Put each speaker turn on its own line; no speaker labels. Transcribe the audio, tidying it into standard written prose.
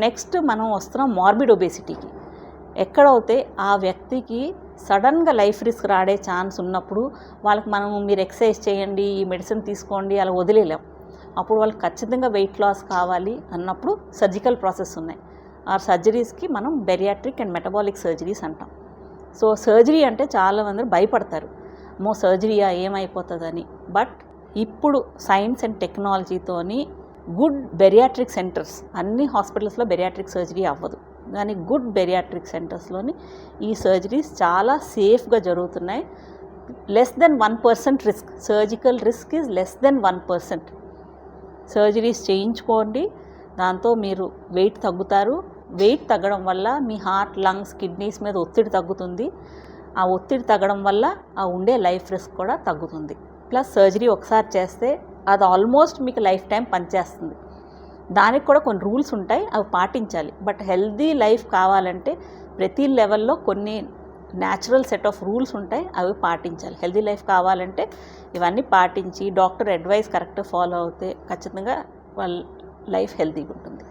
Next మనం వస్తున్నాం morbid ఒబేసిటీకి. ఎక్కడైతే ఆ వ్యక్తికి సడన్గా లైఫ్ రిస్క్ రాడే ఛాన్స్ ఉన్నప్పుడు వాళ్ళకి మీరు ఎక్సర్సైజ్ చేయండి, ఈ మెడిసిన్ తీసుకోండి అలా వదిలేలేం. అప్పుడు వాళ్ళకి ఖచ్చితంగా వెయిట్ లాస్ కావాలి అన్నప్పుడు సర్జికల్ ప్రాసెస్ ఉన్నాయి. ఆ సర్జరీస్కి మనం బెరియాట్రిక్ అండ్ మెటబాలిక్ సర్జరీస్ అంటాం. సో సర్జరీ అంటే చాలామంది భయపడతారు, సర్జరీయా ఏమైపోతుందని. బట్ ఇప్పుడు సైన్స్ అండ్ టెక్నాలజీతోని గుడ్ బెరియాట్రిక్ సెంటర్స్, అన్ని హాస్పిటల్స్లో బెరియాట్రిక్ సర్జరీ అవ్వదు, కానీ గుడ్ బెరియాట్రిక్ సెంటర్స్లోని ఈ సర్జరీస్ చాలా సేఫ్గా జరుగుతున్నాయి. Less than 1% risk, surgical risk is less than 1%. Surgeries చేయించుకోండి, దాంతో మీరు వెయిట్ తగ్గుతారు. వెయిట్ తగ్గడం వల్ల మీ హార్ట్, లంగ్స్, కిడ్నీస్ మీద ఒత్తిడి తగ్గుతుంది. ఆ ఒత్తిడి తగ్గడం వల్ల ఆ ఉండే లైఫ్ రిస్క్ కూడా తగ్గుతుంది. ప్లస్ సర్జరీ ఒకసారి చేస్తే అది ఆల్మోస్ట్ మీకు లైఫ్ టైం పనిచేస్తుంది. దానికి కూడా కొన్ని రూల్స్ ఉంటాయి, అవి పాటించాలి. బట్ హెల్దీ లైఫ్ కావాలంటే ప్రతి లెవెల్లో కొన్ని న్యాచురల్ సెట్ ఆఫ్ రూల్స్ ఉంటాయి, అవి పాటించాలి. హెల్దీ లైఫ్ కావాలంటే ఇవన్నీ పాటించి డాక్టర్ అడ్వైస్ కరెక్ట్గా ఫాలో అవుతే ఖచ్చితంగా వాళ్ళ లైఫ్ హెల్తీగా ఉంటుంది.